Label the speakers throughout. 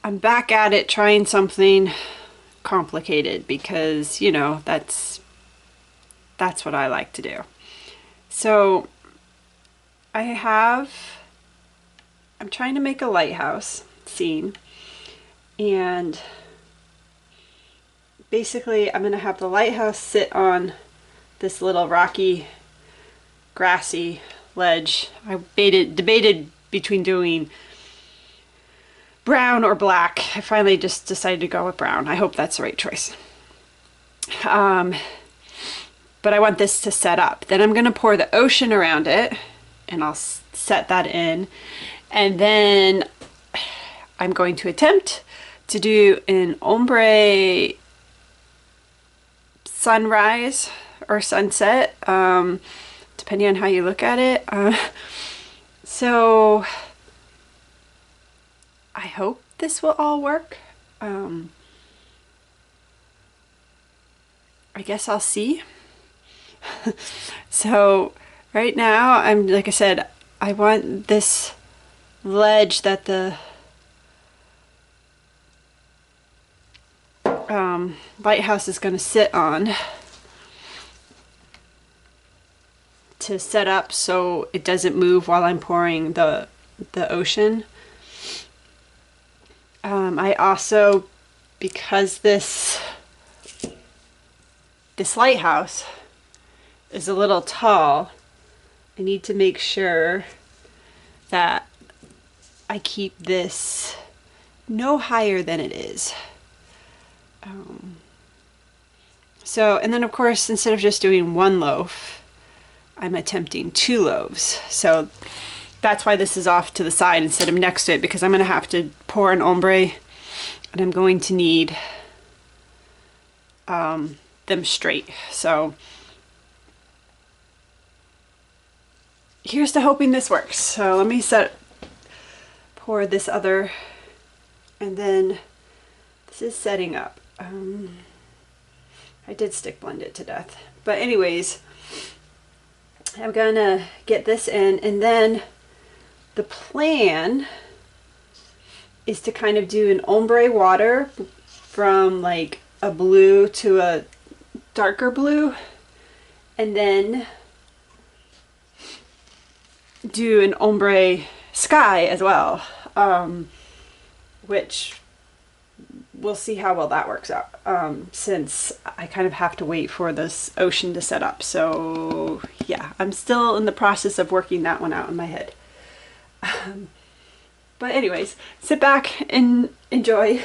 Speaker 1: I'm back at it trying something complicated because, you know, that's what I like to do. So I'm trying to make a lighthouse scene, and basically I'm going to have the lighthouse sit on this little rocky, grassy ledge. I debated between doing brown or black. I finally just decided to go with brown. I hope that's the right choice. But I want this to set up. Then I'm going to pour the ocean around it, and I'll set that in. And then I'm going to attempt to do an ombre sunrise or sunset, depending on how you look at it. So I hope this will all work. I guess I'll see. So right now, like I said, I want this ledge that the lighthouse is going to sit on to set up so it doesn't move while I'm pouring the ocean. I also, because this lighthouse is a little tall, I need to make sure that I keep this no higher than it is. And then of course, instead of just doing one loaf, I'm attempting 2 loaves. So that's why this is off to the side instead of next to it, because I'm going to have to pour an ombre, and I'm going to need them straight. So here's to hoping this works. So let me pour this other, and then this is setting up. I did stick blend it to death. But anyways, I'm gonna get this in, and then the plan is to kind of do an ombre water from like a blue to a darker blue, and then do an ombre sky as well, which we'll see how well that works out, since I kind of have to wait for this ocean to set up. So yeah, I'm still in the process of working that one out in my head. But anyways, sit back and enjoy.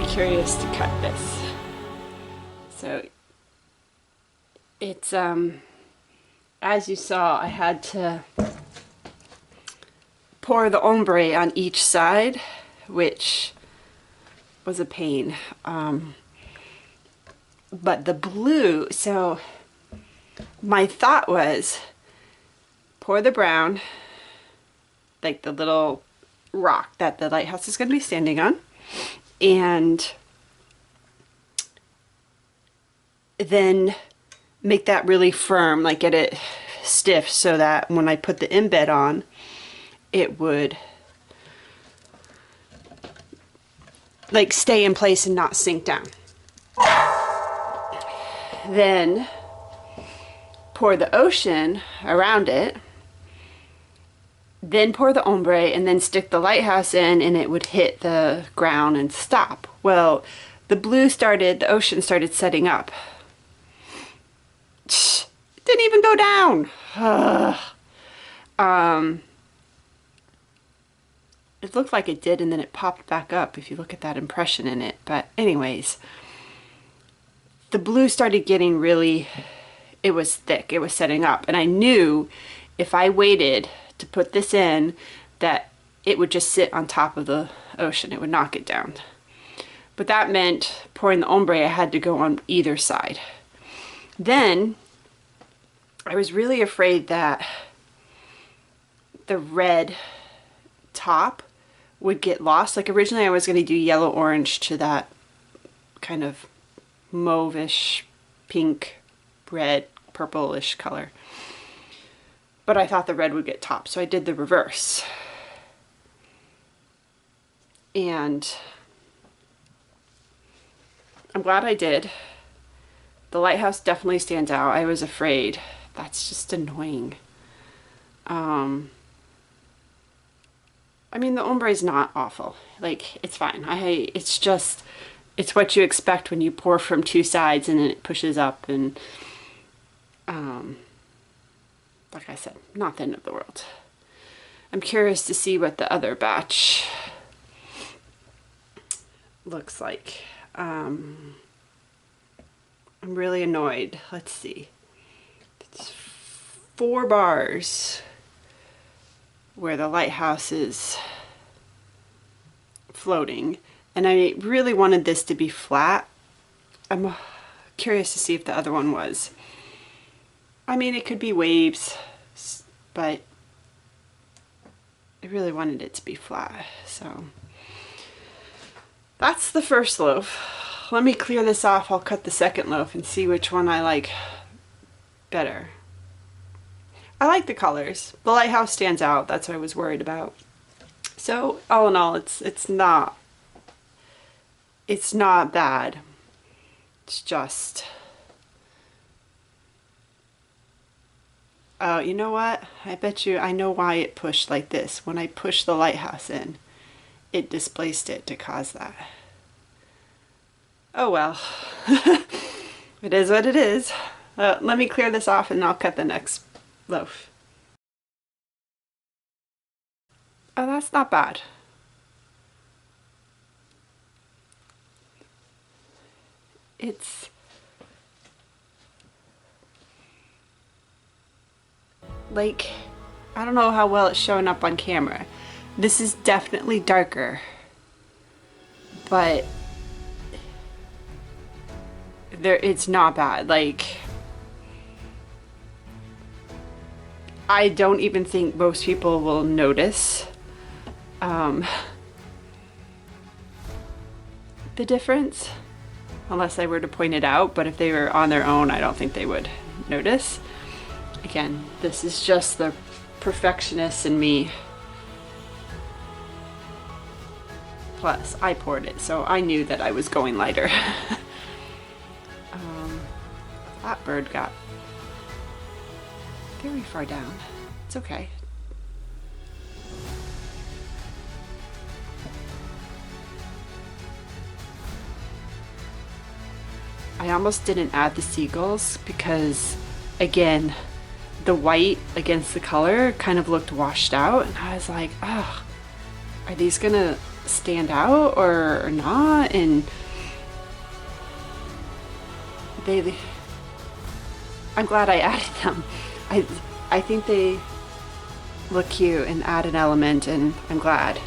Speaker 1: very curious to cut this. So it's as you saw, I had to pour the ombre on each side, which was a pain. But the blue, so my thought was pour the brown, like the little rock that the lighthouse is going to be standing on, and then make that really firm, like get it stiff so that when I put the embed on, it would like stay in place and not sink down. Then pour the ocean around it, then pour the ombre, and then stick the lighthouse in, and it would hit the ground and stop. Well, the ocean started setting up. It didn't even go down. It looked like it did, and then it popped back up if you look at that impression in it. But anyways, the blue started getting really, it was thick, it was setting up, and I knew if I waited to put this in that it would just sit on top of the ocean, it would knock it down. But that meant pouring the ombre, I had to go on either side. Then I was really afraid that the red top would get lost. Like originally I was going to do yellow orange to that kind of mauve-ish, pink, red, purplish color. But I thought the red would get top, so I did the reverse. And I'm glad I did. The lighthouse definitely stands out. I was afraid. That's just annoying. I mean, the ombre is not awful. Like, it's fine. It's just, it's what you expect when you pour from two sides and then it pushes up, and like I said, not the end of the world. I'm curious to see what the other batch looks like. I'm really annoyed. Let's see. It's 4 bars where the lighthouse is floating, and I really wanted this to be flat. I'm curious to see if the other one was. I mean, it could be waves, but I really wanted it to be flat. So that's the first loaf. Let me clear this off. I'll cut the second loaf and see which one I like better. I like the colors. The lighthouse stands out. That's what I was worried about. So all in all, it's not bad. It's just, oh, you know what? I bet you I know why it pushed like this. When I pushed the lighthouse in, it displaced it to cause that. Oh well. It is what it is. Let me clear this off and I'll cut the next loaf. Oh, that's not bad. It's like, I don't know how well it's showing up on camera. This is definitely darker, but it's not bad. Like, I don't even think most people will notice the difference unless I were to point it out, but if they were on their own, I don't think they would notice. Again, this is just the perfectionist in me. Plus, I poured it, so I knew that I was going lighter. That bird got very far down. It's okay. I almost didn't add the seagulls because, again, the white against the color kind of looked washed out, and I was like, oh, are these gonna stand out or not, and I'm glad I added them. I think they look cute and add an element, and I'm glad.